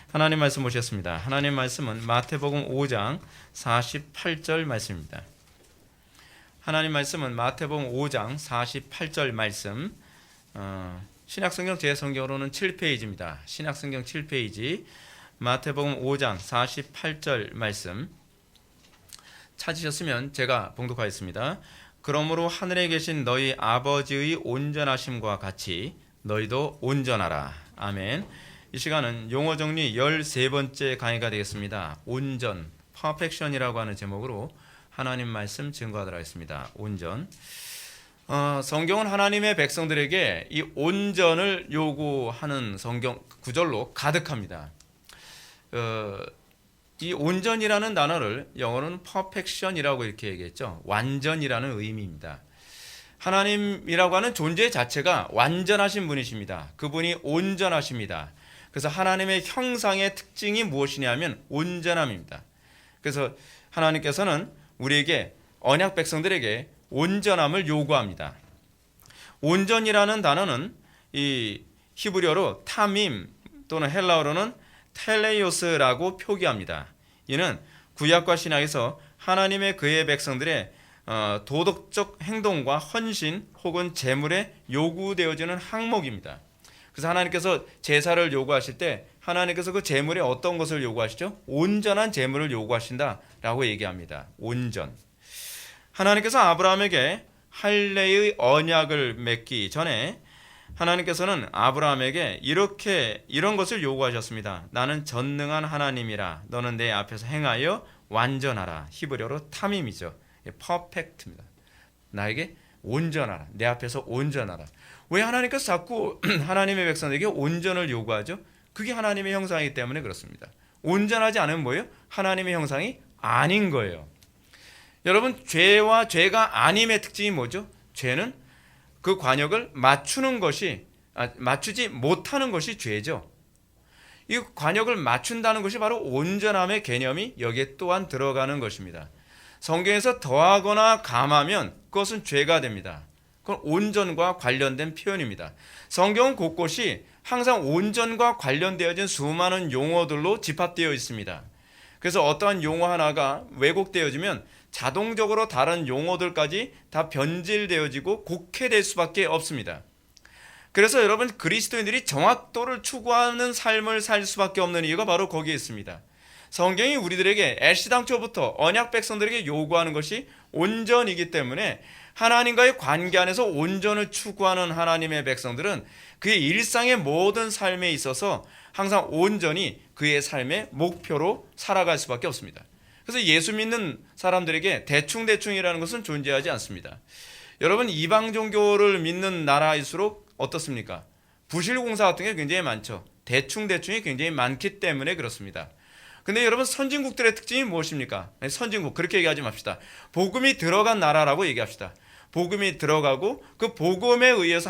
하나님 말씀 보셨습니다. 하나님 말씀은 마태복음 5장 48절 말씀입니다. 하나님 말씀은 마태복음 5장 48절 말씀, 신약성경 제 성경으로는 7페이지입니다. 신약성경 7페이지 마태복음 5장 48절 말씀 찾으셨으면 제가 봉독하겠습니다. 그러므로 하늘에 계신 너희 아버지의 온전하심과 같이 너희도 온전하라. 아멘. 이 시간은 용어 정리 13번째 강의가 되겠습니다. 온전, 퍼펙션이라고 하는 제목으로 하나님 말씀 증거하도록 하겠습니다. 온전. 성경은 하나님의 백성들에게 이 온전을 요구하는 성경 구절로 가득합니다. 이 온전이라는 단어를 영어로는 perfection이라고 이렇게 얘기했죠. 완전이라는 의미입니다. 하나님이라고 하는 존재 자체가 완전하신 분이십니다. 그분이 온전하십니다. 그래서 하나님의 형상의 특징이 무엇이냐면 온전함입니다. 그래서 하나님께서는 우리에게 언약 백성들에게 온전함을 요구합니다. 온전이라는 단어는 이 히브리어로 타밈 또는 헬라어로는 텔레이오스라고 표기합니다. 이는 구약과 신약에서 하나님의 그의 백성들의 도덕적 행동과 헌신 혹은 제물에 요구되어지는 항목입니다. 그래서 하나님께서 제사를 요구하실 때 하나님께서 그 제물에 어떤 것을 요구하시죠? 온전한 제물을 요구하신다라고 얘기합니다. 온전. 하나님께서 아브라함에게 할례의 언약을 맺기 전에 하나님께서는 아브라함에게 이런 것을 요구하셨습니다. 나는 전능한 하나님이라. 너는 내 앞에서 행하여 완전하라. 히브리어로 타밈이죠. 퍼펙트입니다. 나에게 온전하라. 내 앞에서 온전하라. 왜 하나님께서 자꾸 하나님의 백성에게 온전을 요구하죠? 그게 하나님의 형상이기 때문에 그렇습니다. 온전하지 않으면 뭐예요? 하나님의 형상이 아닌 거예요. 여러분, 죄와 죄가 아님의 특징이 뭐죠? 죄는 그 관역을 맞추지 못하는 것이 죄죠. 이 관역을 맞춘다는 것이 바로 온전함의 개념이 여기에 또한 들어가는 것입니다. 성경에서 더하거나 감하면 그것은 죄가 됩니다. 그건 온전과 관련된 표현입니다. 성경은 곳곳이 항상 온전과 관련되어진 수많은 용어들로 집합되어 있습니다. 그래서 어떠한 용어 하나가 왜곡되어지면 자동적으로 다른 용어들까지 다 변질되어지고 곡해될 수밖에 없습니다. 그래서 여러분, 그리스도인들이 정확도를 추구하는 삶을 살 수밖에 없는 이유가 바로 거기에 있습니다. 성경이 우리들에게 애시당초부터 언약 백성들에게 요구하는 것이 온전이기 때문에 하나님과의 관계 안에서 온전을 추구하는 하나님의 백성들은 그의 일상의 모든 삶에 있어서 항상 온전히 그의 삶의 목표로 살아갈 수밖에 없습니다. 그래서 예수 믿는 사람들에게 대충이라는 것은 존재하지 않습니다. 여러분, 이방 종교를 믿는 나라일수록 어떻습니까? 부실공사 같은 게 굉장히 많죠. 대충이 굉장히 많기 때문에 그렇습니다. 근데 여러분, 선진국들의 특징이 무엇입니까? 선진국, 그렇게 얘기하지 맙시다. 복음이 들어간 나라라고 얘기합시다. 복음이 들어가고 그 복음에 의해서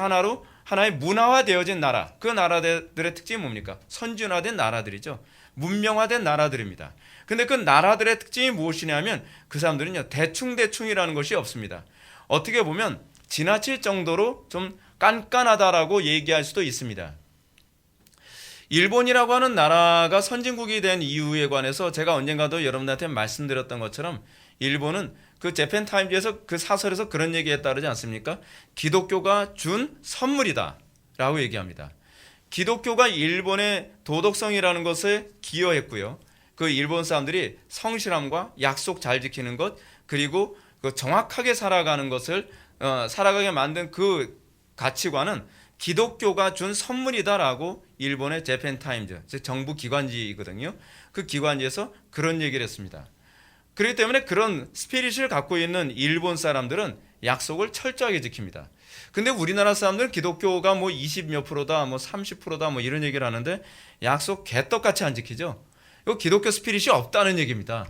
하나의 문화화되어진 나라, 그 나라들의 특징이 뭡니까? 선진화된 나라들이죠. 문명화된 나라들입니다. 근데 그 나라들의 특징이 무엇이냐면 그 사람들은요, 대충이라는 것이 없습니다. 어떻게 보면 지나칠 정도로 좀 깐깐하다라고 얘기할 수도 있습니다. 일본이라고 하는 나라가 선진국이 된 이유에 관해서 제가 언젠가도 여러분들한테 말씀드렸던 것처럼 일본은 그 재팬 타임즈에서 그 사설에서 그런 얘기했다 그러지 않습니까? 기독교가 준 선물이다 라고 얘기합니다. 기독교가 일본의 도덕성이라는 것에 기여했고요. 그 일본 사람들이 성실함과 약속 잘 지키는 것, 그리고 그 정확하게 살아가는 것을 살아가게 만든 그 가치관은 기독교가 준 선물이다라고 일본의 재팬 타임즈, 즉 정부 기관지이거든요. 그 기관지에서 그런 얘기를 했습니다. 그렇기 때문에 그런 스피릿을 갖고 있는 일본 사람들은 약속을 철저하게 지킵니다. 근데 우리나라 사람들은 기독교가 뭐 20몇 프로다, 뭐 30%다, 뭐 이런 얘기를 하는데 약속 개떡같이 안 지키죠. 이거 기독교 스피릿이 없다는 얘기입니다.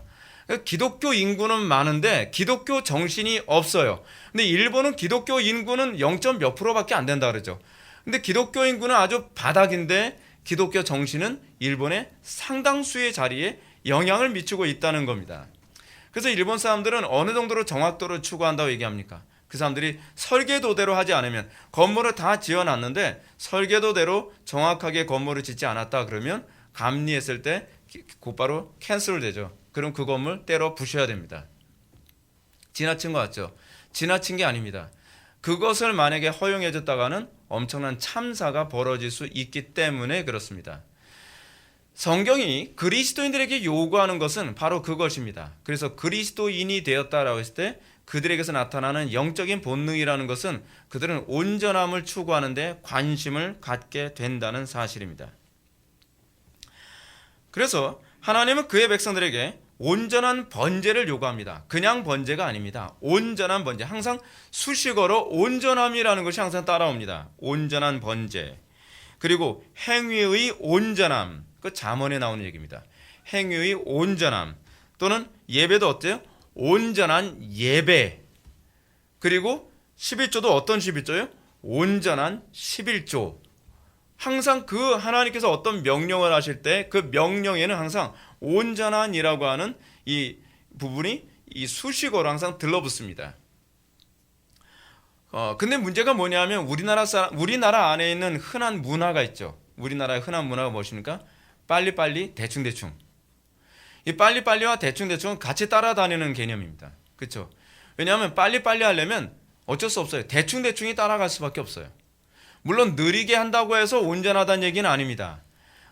기독교 인구는 많은데 기독교 정신이 없어요. 근데 일본은 기독교 인구는 0. 몇 프로밖에 안 된다 그러죠. 근데 기독교 인구는 아주 바닥인데 기독교 정신은 일본의 상당수의 자리에 영향을 미치고 있다는 겁니다. 그래서 일본 사람들은 어느 정도로 정확도를 추구한다고 얘기합니까? 그 사람들이 설계도대로 하지 않으면, 건물을 다 지어놨는데 설계도대로 정확하게 건물을 짓지 않았다 그러면 감리했을 때 곧바로 캔슬 되죠. 그럼 그 건물 때려 부셔야 됩니다. 지나친 거 같죠? 지나친 게 아닙니다. 그것을 만약에 허용해 줬다가는 엄청난 참사가 벌어질 수 있기 때문에 그렇습니다. 성경이 그리스도인들에게 요구하는 것은 바로 그것입니다. 그래서 그리스도인이 되었다라고 했을 때 그들에게서 나타나는 영적인 본능이라는 것은 그들은 온전함을 추구하는데 관심을 갖게 된다는 사실입니다. 그래서 하나님은 그의 백성들에게 온전한 번제를 요구합니다. 그냥 번제가 아닙니다. 온전한 번제. 항상 수식어로 온전함이라는 것이 항상 따라옵니다. 온전한 번제. 그리고 행위의 온전함. 그 잠언에 나오는 얘기입니다. 행위의 온전함. 또는 예배도 어때요? 온전한 예배. 그리고 11조도 어떤 11조요? 온전한 11조. 항상 그 하나님께서 어떤 명령을 하실 때 그 명령에는 항상 온전한이라고 하는 이 부분이 이 수식어로 항상 들러붙습니다. 근데 문제가 뭐냐면 우리나라 안에 있는 흔한 문화가 있죠. 우리나라의 흔한 문화가 무엇입니까? 빨리빨리 대충대충. 이 빨리빨리와 대충대충은 같이 따라다니는 개념입니다. 그렇죠? 왜냐하면 빨리빨리 하려면 어쩔 수 없어요. 대충대충이 따라갈 수밖에 없어요. 물론 느리게 한다고 해서 온전하다는 얘기는 아닙니다.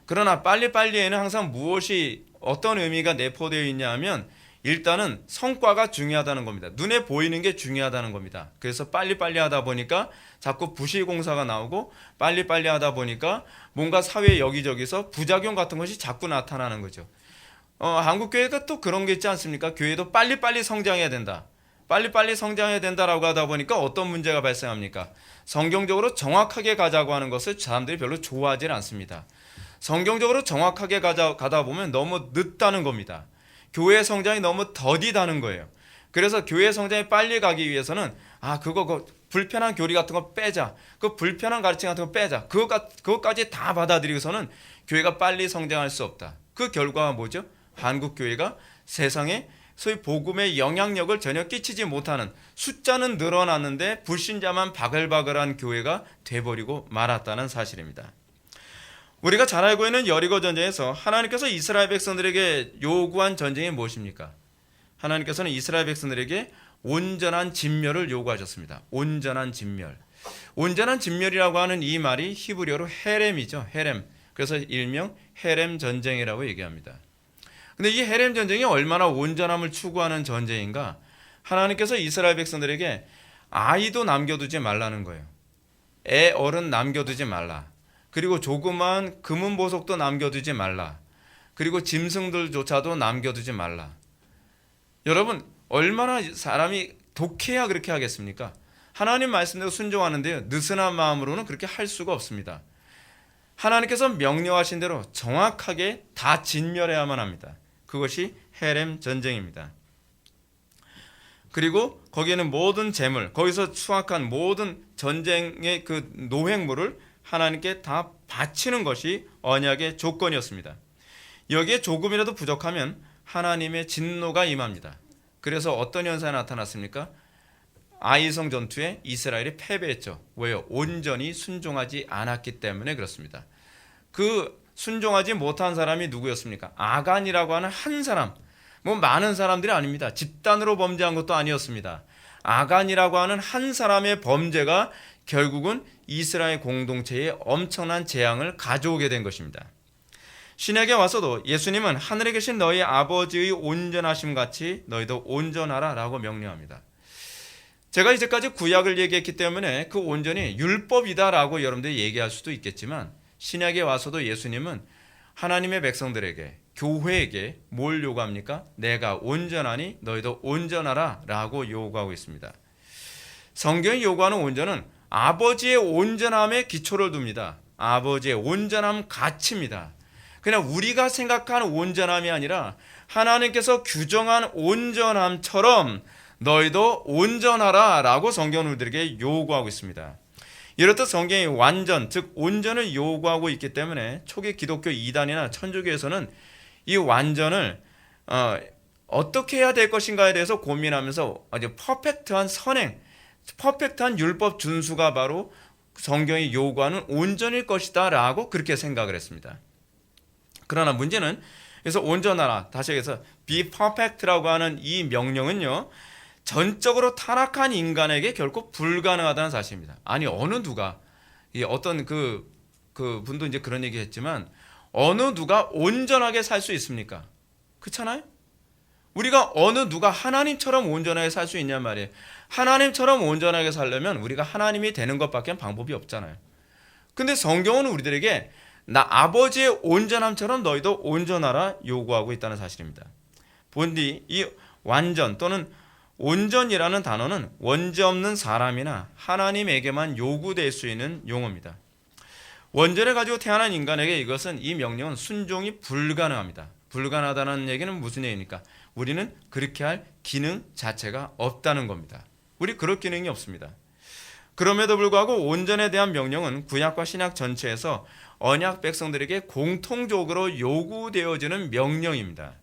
그러나 빨리빨리에는 항상 무엇이 어떤 의미가 내포되어 있냐 하면 일단은 성과가 중요하다는 겁니다. 눈에 보이는 게 중요하다는 겁니다. 그래서 빨리빨리 하다 보니까 자꾸 부실공사가 나오고 빨리빨리 하다 보니까 뭔가 사회 여기저기서 부작용 같은 것이 자꾸 나타나는 거죠. 한국교회가 또 그런 게 있지 않습니까? 교회도 빨리빨리 성장해야 된다. 빨리빨리 성장해야 된다라고 하다 보니까 어떤 문제가 발생합니까? 성경적으로 정확하게 가자고 하는 것을 사람들이 별로 좋아하지 않습니다. 성경적으로 정확하게 가다 보면 너무 늦다는 겁니다. 교회 성장이 너무 더디다는 거예요. 그래서 교회 성장이 빨리 가기 위해서는 그거 불편한 교리 같은 거 빼자. 그 불편한 가르침 같은 거 빼자. 그것까지 다 받아들이고서는 교회가 빨리 성장할 수 없다. 그 결과가 뭐죠? 한국 교회가 세상에 소위 복음의 영향력을 전혀 끼치지 못하는 숫자는 늘어났는데 불신자만 바글바글한 교회가 돼버리고 말았다는 사실입니다. 우리가 잘 알고 있는 여리고 전쟁에서 하나님께서 이스라엘 백성들에게 요구한 전쟁이 무엇입니까? 하나님께서는 이스라엘 백성들에게 온전한 진멸을 요구하셨습니다. 온전한 진멸. 온전한 진멸이라고 하는 이 말이 히브리어로 헤렘이죠. 헤렘. 그래서 일명 헤렘 전쟁이라고 얘기합니다. 근데 이 헤렘 전쟁이 얼마나 온전함을 추구하는 전쟁인가? 하나님께서 이스라엘 백성들에게 아이도 남겨두지 말라는 거예요. 애 어른 남겨두지 말라. 그리고 조그만 금은 보석도 남겨두지 말라. 그리고 짐승들조차도 남겨두지 말라. 여러분 얼마나 사람이 독해야 그렇게 하겠습니까? 하나님 말씀대로 순종하는데요. 느슨한 마음으로는 그렇게 할 수가 없습니다. 하나님께서 명령하신 대로 정확하게 다 진멸해야만 합니다. 그것이 헤렘 전쟁입니다. 그리고 거기에는 모든 재물, 거기서 수확한 모든 전쟁의 그 노획물을 하나님께 다 바치는 것이 언약의 조건이었습니다. 여기에 조금이라도 부족하면 하나님의 진노가 임합니다. 그래서 어떤 현상이 나타났습니까? 아이성 전투에 이스라엘이 패배했죠. 왜요? 온전히 순종하지 않았기 때문에 그렇습니다. 그 순종하지 못한 사람이 누구였습니까? 아간이라고 하는 한 사람, 많은 사람들이 아닙니다. 집단으로 범죄한 것도 아니었습니다. 아간이라고 하는 한 사람의 범죄가 결국은 이스라엘 공동체에 엄청난 재앙을 가져오게 된 것입니다. 신약에 와서도 예수님은 하늘에 계신 너희 아버지의 온전하심 같이 너희도 온전하라 라고 명령합니다. 제가 이제까지 구약을 얘기했기 때문에 그 온전이 율법이다라고 여러분들이 얘기할 수도 있겠지만 신약에 와서도 예수님은 하나님의 백성들에게 교회에게 뭘 요구합니까? 내가 온전하니 너희도 온전하라 라고 요구하고 있습니다. 성경이 요구하는 온전은 아버지의 온전함에 기초를 둡니다. 아버지의 온전함 가치입니다. 그냥 우리가 생각하는 온전함이 아니라 하나님께서 규정한 온전함처럼 너희도 온전하라 라고 성경은 우리들에게 요구하고 있습니다. 이렇듯 성경이 완전, 즉 온전을 요구하고 있기 때문에 초기 기독교 이단이나 천주교에서는 이 완전을 어떻게 해야 될 것인가에 대해서 고민하면서 아주 퍼펙트한 선행, 퍼펙트한 율법 준수가 바로 성경이 요구하는 온전일 것이다 라고 그렇게 생각을 했습니다. 그러나 문제는 그래서 온전하라, 다시 얘기해서 be perfect라고 하는 이 명령은요, 전적으로 타락한 인간에게 결코 불가능하다는 사실입니다. 아니 어느 누가 어떤 그 분도 이제 그런 얘기했지만 어느 누가 온전하게 살 수 있습니까? 그렇잖아요. 우리가 어느 누가 하나님처럼 온전하게 살 수 있냔 말이에요. 하나님처럼 온전하게 살려면 우리가 하나님이 되는 것밖에 방법이 없잖아요. 근데 성경은 우리들에게 나 아버지의 온전함처럼 너희도 온전하라 요구하고 있다는 사실입니다. 본디 이 완전 또는 온전이라는 단어는 원죄 없는 사람이나 하나님에게만 요구될 수 있는 용어입니다. 원죄를 가지고 태어난 인간에게 이것은 이 명령은 순종이 불가능합니다. 불가능하다는 얘기는 무슨 얘기입니까? 우리는 그렇게 할 기능 자체가 없다는 겁니다. 우리 그럴 기능이 없습니다. 그럼에도 불구하고 온전에 대한 명령은 구약과 신약 전체에서 언약 백성들에게 공통적으로 요구되어지는 명령입니다.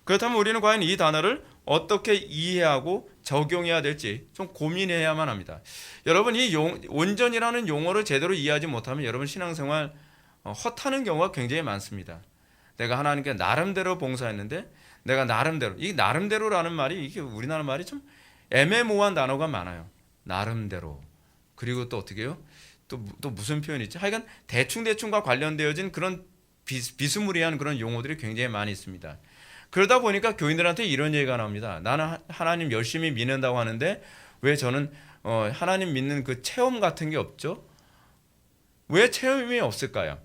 그렇다면 우리는 과연 이 단어를 어떻게 이해하고 적용해야 될지 좀 고민해야만 합니다. 여러분 이 온전이라는 용어를 제대로 이해하지 못하면 여러분 신앙생활 헛하는 경우가 굉장히 많습니다. 내가 하나님께 나름대로 봉사했는데 내가 나름대로, 이 나름대로라는 말이 이게 우리나라 말이 좀 애매모호한 단어가 많아요. 나름대로. 그리고 또 어떻게 해요? 또 무슨 표현이 있지? 하여간 대충대충과 관련되어진 그런 비스무리한 그런 용어들이 굉장히 많이 있습니다. 그러다 보니까 교인들한테 이런 얘기가 나옵니다. 나는 하나님 열심히 믿는다고 하는데 왜 저는 하나님 믿는 그 체험 같은 게 없죠? 왜 체험이 없을까요?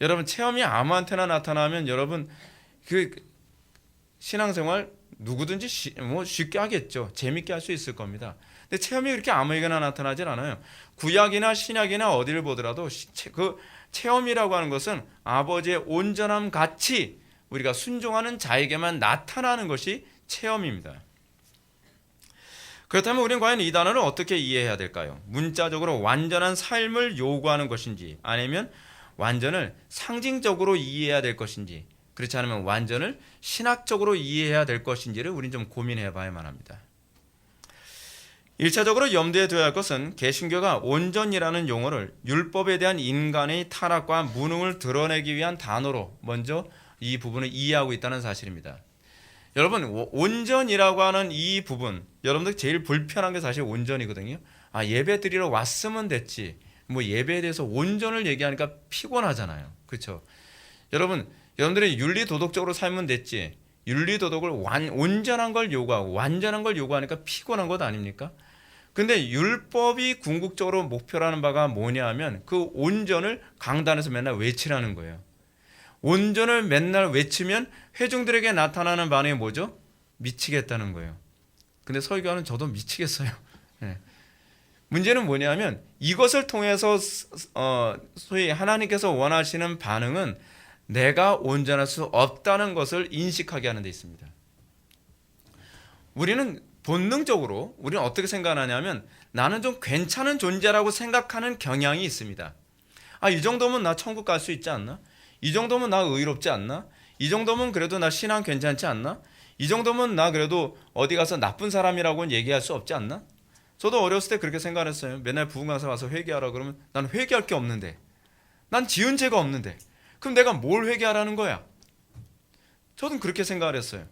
여러분 체험이 아무한테나 나타나면 여러분 그 신앙생활 누구든지 쉽게 하겠죠. 재밌게 할 수 있을 겁니다. 근데 체험이 그렇게 아무에게나 나타나질 않아요. 구약이나 신약이나 어디를 보더라도 그 체험이라고 하는 것은 아버지의 온전함 같이 우리가 순종하는 자에게만 나타나는 것이 체험입니다. 그렇다면 우리는 과연 이 단어를 어떻게 이해해야 될까요? 문자적으로 완전한 삶을 요구하는 것인지 아니면 완전을 상징적으로 이해해야 될 것인지 그렇지 않으면 완전을 신학적으로 이해해야 될 것인지를 우리는 좀 고민해 봐야만 합니다. 1차적으로 염두에 둬야 할 것은 개신교가 온전이라는 용어를 율법에 대한 인간의 타락과 무능을 드러내기 위한 단어로 먼저 이 부분을 이해하고 있다는 사실입니다. 여러분 온전이라고 하는 이 부분 여러분들 제일 불편한 게 사실 온전이거든요. 예배 드리러 왔으면 됐지 뭐 예배에 대해서 온전을 얘기하니까 피곤하잖아요. 그렇죠? 여러분들이 윤리도덕적으로 살면 됐지 윤리도덕을 온전한 걸 요구하고 완전한 걸 요구하니까 피곤한 것 아닙니까? 근데 율법이 궁극적으로 목표라는 바가 뭐냐 하면 그 온전을 강단에서 맨날 외치라는 거예요. 온전을 맨날 외치면 회중들에게 나타나는 반응이 뭐죠? 미치겠다는 거예요. 근데 설교하는 저도 미치겠어요. 네. 문제는 뭐냐면 이것을 통해서 소위 하나님께서 원하시는 반응은 내가 온전할 수 없다는 것을 인식하게 하는 데 있습니다. 우리는 본능적으로 우리는 어떻게 생각하냐면 나는 좀 괜찮은 존재라고 생각하는 경향이 있습니다. 이 정도면 나 천국 갈 수 있지 않나? 이 정도면 나 의롭지 않나? 이 정도면 그래도 나 신앙 괜찮지 않나? 이 정도면 나 그래도 어디 가서 나쁜 사람이라고는 얘기할 수 없지 않나? 저도 어렸을 때 그렇게 생각했어요. 맨날 부흥강사 와서 회개하라 그러면 난 회개할 게 없는데 난 지은 죄가 없는데 그럼 내가 뭘 회개하라는 거야? 저는 그렇게 생각을 했어요.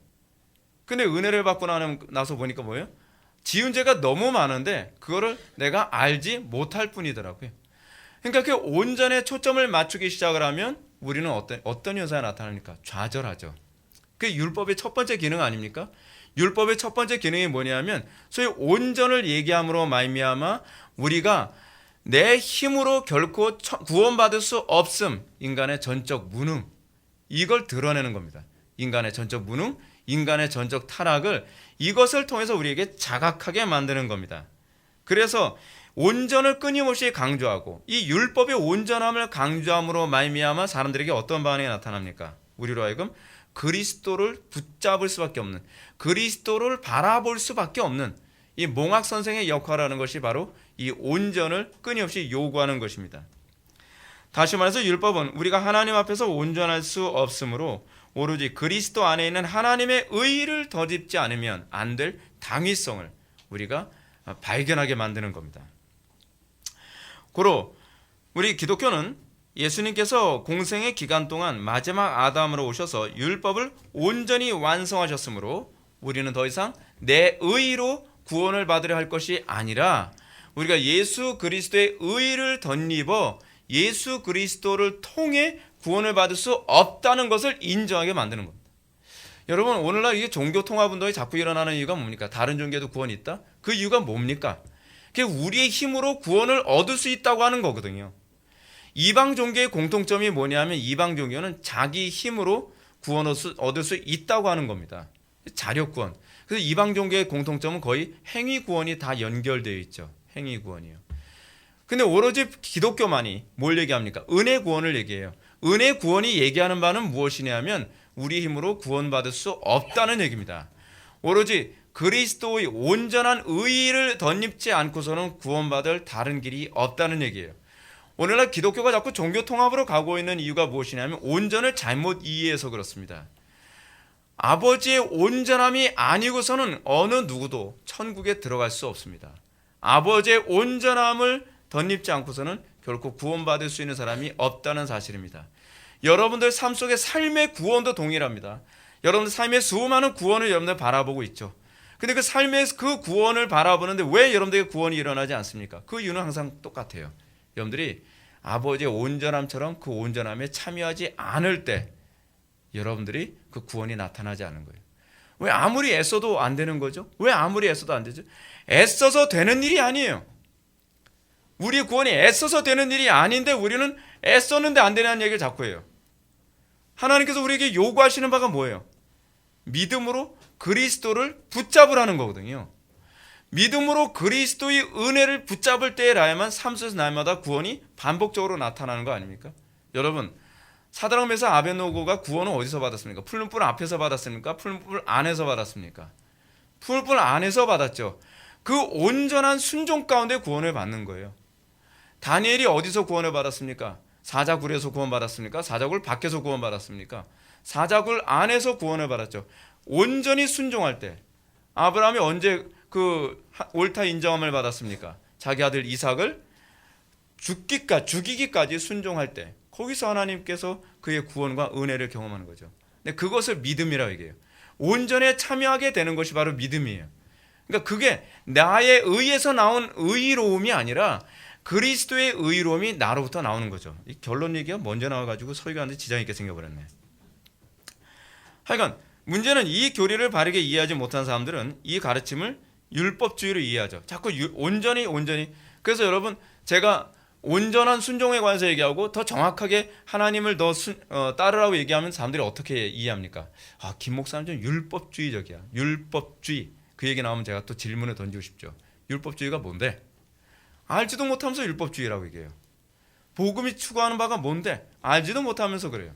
근데 은혜를 받고 나서 보니까 뭐예요? 지은 죄가 너무 많은데 그거를 내가 알지 못할 뿐이더라고요. 그러니까 그 온전에 초점을 맞추기 시작을 하면 우리는 어떤 현상이 나타납니까? 좌절하죠. 그게 율법의 첫 번째 기능 아닙니까? 율법의 첫 번째 기능이 뭐냐면 소위 온전을 얘기함으로 말미암아 우리가 내 힘으로 결코 구원받을 수 없음, 인간의 전적 무능, 이걸 드러내는 겁니다. 인간의 전적 무능, 인간의 전적 타락을 이것을 통해서 우리에게 자각하게 만드는 겁니다. 그래서 온전을 끊임없이 강조하고 이 율법의 온전함을 강조함으로 말미암아 사람들에게 어떤 반응이 나타납니까? 우리로 하여금 그리스도를 붙잡을 수밖에 없는, 그리스도를 바라볼 수밖에 없는 이 몽학 선생의 역할을 하는 것이 바로 이 온전을 끊임없이 요구하는 것입니다. 다시 말해서 율법은 우리가 하나님 앞에서 온전할 수 없으므로 오로지 그리스도 안에 있는 하나님의 의의를 덧입지 않으면 안 될 당위성을 우리가 발견하게 만드는 겁니다. 고로 우리 기독교는 예수님께서 공생의 기간 동안 마지막 아담으로 오셔서 율법을 온전히 완성하셨으므로 우리는 더 이상 내 의로 구원을 받으려 할 것이 아니라 우리가 예수 그리스도의 의를 덧입어 예수 그리스도를 통해 구원을 받을 수 없다는 것을 인정하게 만드는 겁니다. 여러분, 오늘날 이게 종교 통합 운동이 자꾸 일어나는 이유가 뭡니까? 다른 종교에도 구원이 있다? 그 이유가 뭡니까? 그게 우리의 힘으로 구원을 얻을 수 있다고 하는 거거든요. 이방 종교의 공통점이 뭐냐면 이방 종교는 자기 힘으로 구원을 얻을 수 있다고 하는 겁니다. 자력 구원. 그래서 이방 종교의 공통점은 거의 행위 구원이 다 연결되어 있죠. 행위 구원이요. 근데 오로지 기독교만이 뭘 얘기합니까? 은혜 구원을 얘기해요. 은혜 구원이 얘기하는 바는 무엇이냐면 우리 힘으로 구원받을 수 없다는 얘기입니다. 오로지 그리스도의 온전한 의의를 덧입지 않고서는 구원받을 다른 길이 없다는 얘기예요. 오늘날 기독교가 자꾸 종교 통합으로 가고 있는 이유가 무엇이냐면 온전을 잘못 이해해서 그렇습니다. 아버지의 온전함이 아니고서는 어느 누구도 천국에 들어갈 수 없습니다. 아버지의 온전함을 덧입지 않고서는 결코 구원받을 수 있는 사람이 없다는 사실입니다. 여러분들 삶 속의 삶의 구원도 동일합니다. 여러분들 삶의 수많은 구원을 여러분들 바라보고 있죠. 근데 그 삶의 그 구원을 바라보는데 왜 여러분들에게 구원이 일어나지 않습니까? 그 이유는 항상 똑같아요. 여러분들이 아버지의 온전함처럼 그 온전함에 참여하지 않을 때 여러분들이 그 구원이 나타나지 않는 거예요. 왜 아무리 애써도 안 되는 거죠? 왜 아무리 애써도 안 되죠? 애써서 되는 일이 아니에요. 우리 구원이 애써서 되는 일이 아닌데 우리는 애썼는데 안 되는 얘기를 자꾸 해요. 하나님께서 우리에게 요구하시는 바가 뭐예요? 믿음으로 그리스도를 붙잡으라는 거거든요. 믿음으로 그리스도의 은혜를 붙잡을 때라야만 삶 속에서 날마다 구원이 반복적으로 나타나는 거 아닙니까? 여러분, 사드락 메삭 아벳노고가 구원을 어디서 받았습니까? 풀무불 앞에서 받았습니까? 풀무불 안에서 받았습니까? 풀무불 안에서 받았죠. 그 온전한 순종 가운데 구원을 받는 거예요. 다니엘이 어디서 구원을 받았습니까? 사자굴에서 구원받았습니까? 사자굴 밖에서 구원받았습니까? 사자굴 안에서 구원을 받았죠. 온전히 순종할 때. 아브라함이 언제 그 옳다 인정함을 받았습니까? 자기 아들 이삭을 죽이기까지 순종할 때 거기서 하나님께서 그의 구원과 은혜를 경험하는 거죠. 근데 그것을 믿음이라고 얘기해요. 온전에 참여하게 되는 것이 바로 믿음이에요. 그러니까 그게 나의 의에서 나온 의로움이 아니라 그리스도의 의로움이 나로부터 나오는 거죠. 이 결론 얘기가 먼저 나와가지고 설교하는데 지장이 있게 생겨버렸네. 하여간 문제는 이 교리를 바르게 이해하지 못한 사람들은 이 가르침을 율법주의로 이해하죠. 자꾸 온전히. 그래서 여러분, 제가 온전한 순종에 관해서 얘기하고 더 정확하게 하나님을 더 따르라고 얘기하면 사람들이 어떻게 이해합니까? 아, 김 목사는 좀 율법주의적이야. 율법주의. 그 얘기 나오면 제가 또 질문을 던지고 싶죠. 율법주의가 뭔데? 알지도 못하면서 율법주의라고 얘기해요. 복음이 추구하는 바가 뭔데? 알지도 못하면서 그래요.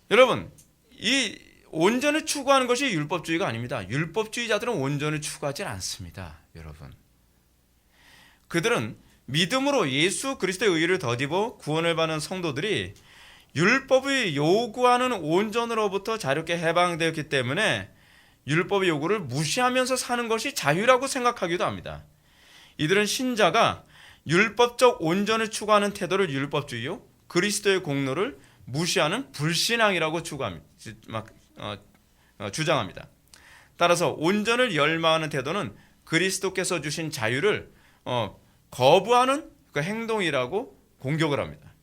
여러분, 이 온전을 추구하는 것이 율법주의가 아닙니다. 율법주의자들은 온전을 추구하지 않습니다. 여러분, 그들은 믿음으로 예수 그리스도의 의를 덧입어 구원을 받는 성도들이 율법이 요구하는 온전으로부터 자유롭게 해방되었기 때문에 율법의 요구를 무시하면서 사는 것이 자유라고 생각하기도 합니다. 이들은 신자가 율법적 온전을 추구하는 태도를 율법주의요, 그리스도의 공로를 무시하는 불신앙이라고 주장합니다. 따라서 온전을 열망하는 태도는 그리스도께서 주신 자유를 거부하는 그 행동이라고 공격을 합니다.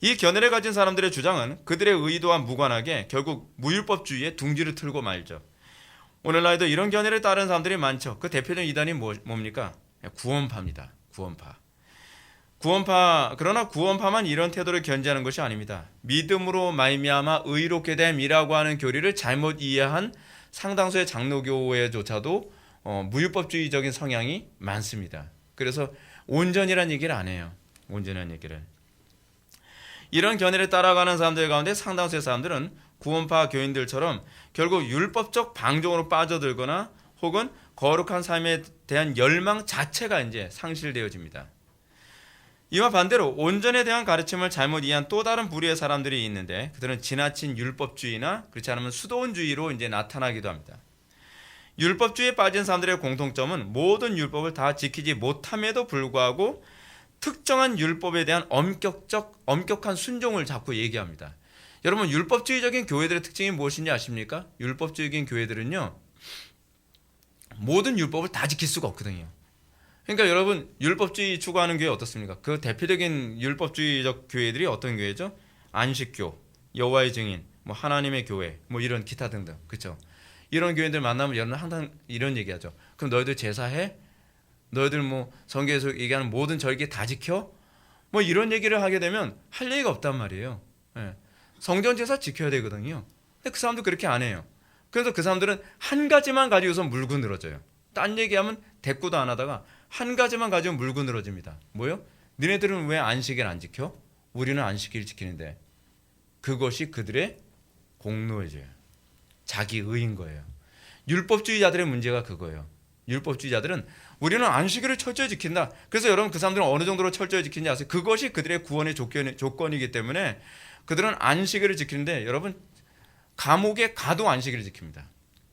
이 견해를 가진 사람들의 주장은 그들의 의도와 무관하게 결국 무율법주의에 둥지를 틀고 말죠. 오늘날에도 이런 견해를 따르는 사람들이 많죠. 그 대표적인 이단이 뭡니까? 구원파입니다. 구원파. 그러나 구원파만 이런 태도를 견지하는 것이 아닙니다. 믿음으로 말미암아 의롭게 됨이라고 하는 교리를 잘못 이해한 상당수의 장로교회조차도 무율법주의적인 성향이 많습니다. 그래서 온전이라는 얘기를 안 해요. 온전한 얘기를. 이런 견해를 따라가는 사람들 가운데 상당수의 사람들은 구원파 교인들처럼 결국 율법적 방종으로 빠져들거나 혹은 거룩한 삶에 대한 열망 자체가 이제 상실되어집니다. 이와 반대로 온전에 대한 가르침을 잘못 이해한 또 다른 부류의 사람들이 있는데 그들은 지나친 율법주의나 그렇지 않으면 수도원주의로 이제 나타나기도 합니다. 율법주의에 빠진 사람들의 공통점은 모든 율법을 다 지키지 못함에도 불구하고 특정한 율법에 대한 엄격한 순종을 자꾸 얘기합니다. 여러분, 율법주의적인 교회들의 특징이 무엇인지 아십니까? 율법주의적인 교회들은요, 모든 율법을 다 지킬 수가 없거든요. 그러니까 여러분, 율법주의 추구하는 교회 어떻습니까? 그 대표적인 율법주의적 교회들이 어떤 교회죠? 안식교, 여호와의 증인, 뭐 하나님의 교회, 뭐 이런 기타 등등, 그렇죠? 이런 교회들 만나면 여러분 항상 이런 얘기하죠. 그럼 너희들 제사해? 너희들 뭐 성경에서 얘기하는 모든 절기 다 지켜? 뭐 이런 얘기를 하게 되면 할 얘기가 없단 말이에요. 예. 성전 제사 지켜야 되거든요. 근데 그 사람도 그렇게 안 해요. 그래서 그 사람들은 한 가지만 가지고서 물고 늘어져요. 딴 얘기하면 대꾸도 안 하다가 한 가지만 가지고 물고 늘어집니다. 뭐요? 니네들은 왜 안식일 안 지켜? 우리는 안식일 지키는데. 그것이 그들의 공로예요. 자기 의인 거예요. 율법주의자들의 문제가 그거예요. 율법주의자들은 우리는 안식일을 철저히 지킨다. 그래서 여러분, 그 사람들은 어느 정도로 철저히 지키는지 아세요? 그것이 그들의 구원의 조건이기 때문에 그들은 안식일을 지키는데, 여러분, 감옥에 가도 안식일을 지킵니다.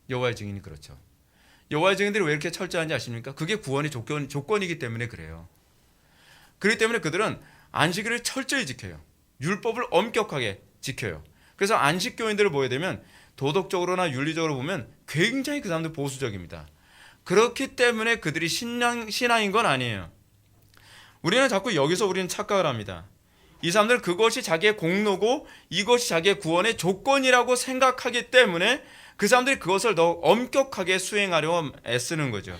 여호와의 증인이 그렇죠. 여호와의 증인들이 왜 이렇게 철저한지 아십니까? 그게 구원의 조건이기 때문에 그래요. 그렇기 때문에 그들은 안식일을 철저히 지켜요. 율법을 엄격하게 지켜요. 그래서 안식교인들을 보게 되면 도덕적으로나 윤리적으로 보면 굉장히 그 사람들 보수적입니다. 그렇기 때문에 그들이 신앙인 건 아니에요. 우리는 자꾸 여기서 우리는 착각을 합니다. 이 사람들은 그것이 자기의 공로고 이것이 자기의 구원의 조건이라고 생각하기 때문에 그 사람들이 그것을 더 엄격하게 수행하려고 애쓰는 거죠.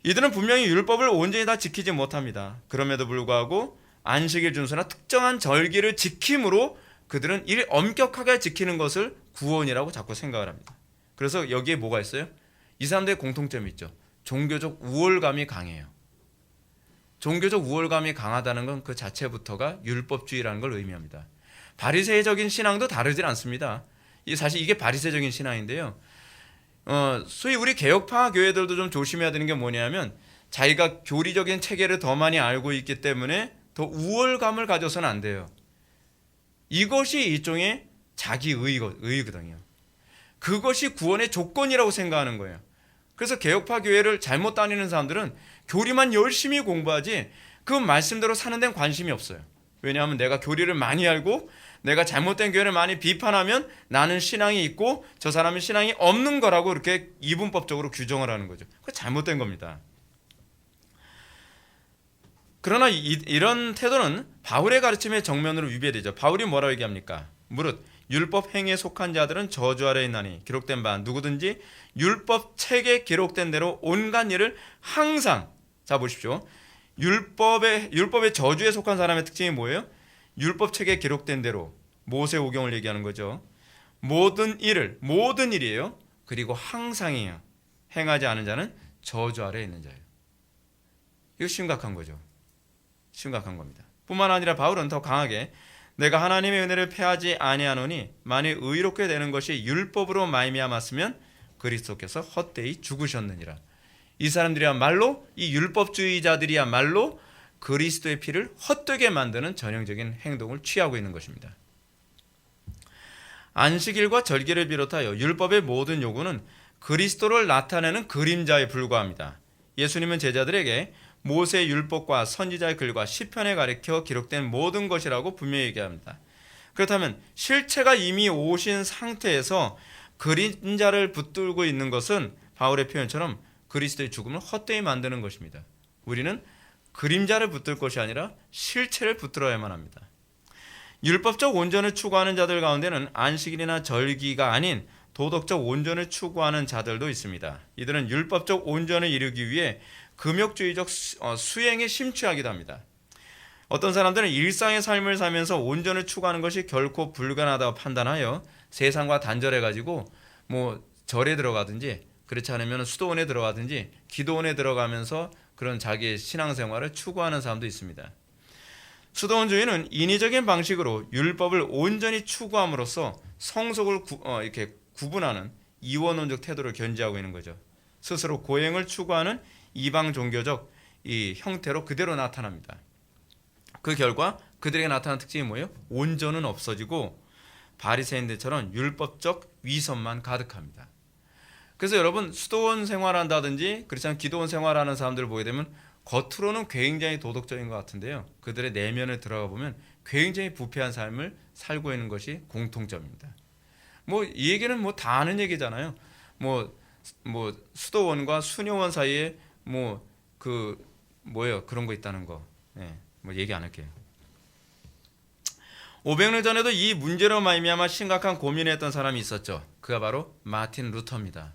이들은 분명히 율법을 온전히 다 지키지 못합니다. 그럼에도 불구하고 안식일 준수나 특정한 절기를 지킴으로 그들은 이를 엄격하게 지키는 것을 구원이라고 자꾸 생각을 합니다. 그래서 여기에 뭐가 있어요? 이 사람들의 공통점이 있죠. 종교적 우월감이 강해요. 종교적 우월감이 강하다는 건 그 자체부터가 율법주의라는 걸 의미합니다. 바리새적인 신앙도 다르질 않습니다. 사실 이게 바리새적인 신앙인데요. 소위 우리 개혁파 교회들도 좀 조심해야 되는 게 뭐냐면, 자기가 교리적인 체계를 더 많이 알고 있기 때문에 더 우월감을 가져서는 안 돼요. 이것이 일종의 자기 의거든요. 그것이 구원의 조건이라고 생각하는 거예요. 그래서 개혁파 교회를 잘못 다니는 사람들은 교리만 열심히 공부하지 그 말씀대로 사는 데는 관심이 없어요. 왜냐하면 내가 교리를 많이 알고 내가 잘못된 교회를 많이 비판하면 나는 신앙이 있고 저 사람은 신앙이 없는 거라고 이렇게 이분법적으로 규정을 하는 거죠. 그거 잘못된 겁니다. 그러나 이런 태도는 바울의 가르침의 정면으로 위배되죠. 바울이 뭐라고 얘기합니까? 무릇 율법 행위에 속한 자들은 저주 아래 있나니 기록된 바 누구든지 율법 책에 기록된 대로 온갖 일을 항상, 자 보십시오. 율법의 저주에 속한 사람의 특징이 뭐예요? 율법 책에 기록된 대로, 모세오경을 얘기하는 거죠. 모든 일이에요. 그리고 항상이에요. 행하지 않은 자는 저주 아래 있는 자예요. 이거 심각한 거죠. 심각한 겁니다. 뿐만 아니라 바울은 더 강하게 내가 하나님의 은혜를 패하지 아니하노니 만일 의롭게 되는 것이 율법으로 말미암았으면 그리스도께서 헛되이 죽으셨느니라. 이 사람들이야말로, 이 율법주의자들이야말로 그리스도의 피를 헛되게 만드는 전형적인 행동을 취하고 있는 것입니다. 안식일과 절기를 비롯하여 율법의 모든 요구는 그리스도를 나타내는 그림자에 불과합니다. 예수님은 제자들에게 모세 율법과 선지자의 글과 시편에 가리켜 기록된 모든 것이라고 분명히 얘기합니다. 그렇다면 실체가 이미 오신 상태에서 그림자를 붙들고 있는 것은 바울의 표현처럼 그리스도의 죽음을 헛되이 만드는 것입니다. 우리는 그림자를 붙들 것이 아니라 실체를 붙들어야만 합니다. 율법적 온전을 추구하는 자들 가운데는 안식일이나 절기가 아닌 도덕적 온전을 추구하는 자들도 있습니다. 이들은 율법적 온전을 이루기 위해 금욕주의적 수행에 심취하기도 합니다. 어떤 사람들은 일상의 삶을 살면서 온전을 추구하는 것이 결코 불가능하다고 판단하여 세상과 단절해가지고 뭐 절에 들어가든지 그렇지 않으면 수도원에 들어가든지 기도원에 들어가면서 그런 자기의 신앙생활을 추구하는 사람도 있습니다. 수도원주의는 인위적인 방식으로 율법을 온전히 추구함으로써 성속을 이렇게 구분하는 이원론적 태도를 견지하고 있는 거죠. 스스로 고행을 추구하는 이방 종교적 이 형태로 그대로 나타납니다. 그 결과 그들에게 나타나는 특징이 뭐예요? 온전은 없어지고 바리새인들처럼 율법적 위선만 가득합니다. 그래서 여러분 수도원 생활한다든지 그렇지 않은 기도원 생활하는 사람들을 보게 되면 겉으로는 굉장히 도덕적인 것 같은데요. 그들의 내면을 들어가 보면 굉장히 부패한 삶을 살고 있는 것이 공통점입니다. 뭐 이 얘기는 뭐 다 아는 얘기잖아요. 뭐 수도원과 수녀원 사이에 그런 거 있다는 거. 뭐 얘기 안 할게요. 500년 전에도 이 문제로 말미암아 심각한 고민을 했던 사람이 있었죠. 그가 바로 마틴 루터입니다.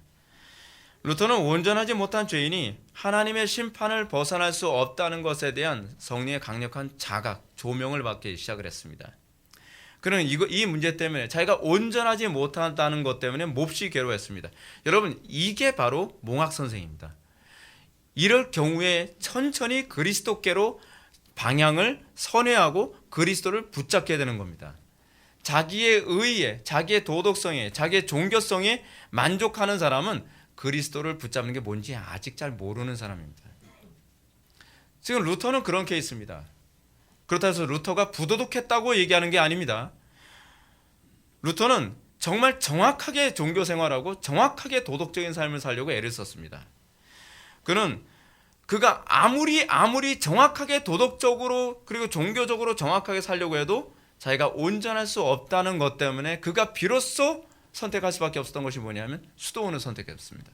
루터는 온전하지 못한 죄인이 하나님의 심판을 벗어날 수 없다는 것에 대한 성령의 강력한 자각, 조명을 받기 시작을 했습니다. 그는 이 문제 때문에 자기가 온전하지 못한다는 것 때문에 몹시 괴로워했습니다. 여러분, 이게 바로 몽학 선생입니다. 이럴 경우에 천천히 그리스도께로 방향을 선회하고 그리스도를 붙잡게 되는 겁니다. 자기의 의에, 자기의 도덕성에, 자기의 종교성에 만족하는 사람은 그리스도를 붙잡는 게 뭔지 아직 잘 모르는 사람입니다. 지금 루터는 그런 케이스입니다. 그렇다고 해서 루터가 부도덕했다고 얘기하는 게 아닙니다. 루터는 정말 정확하게 종교 생활하고 정확하게 도덕적인 삶을 살려고 애를 썼습니다. 그가 아무리 정확하게 도덕적으로 그리고 종교적으로 정확하게 살려고 해도 자기가 온전할 수 없다는 것 때문에 그가 비로소 선택할 수밖에 없었던 것이 뭐냐면 수도원을 선택했습니다.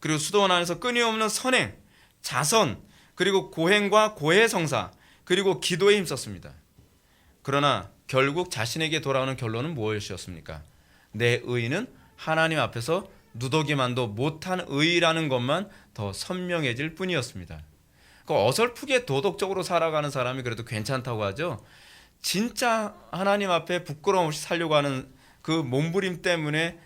그리고 수도원 안에서 끊임없는 선행, 자선, 그리고 고행과 고해성사, 그리고 기도에 힘썼습니다. 그러나 결국 자신에게 돌아오는 결론은 무엇이었습니까? 내 의는 하나님 앞에서 누더기만도 못한 의라는 것만 더 선명해질 뿐이었습니다. 어설프게 도덕적으로 살아가는 사람이 그래도 괜찮다고 하죠. 진짜 하나님 앞에 부끄러움 없이 살려고 하는 그 몸부림 때문에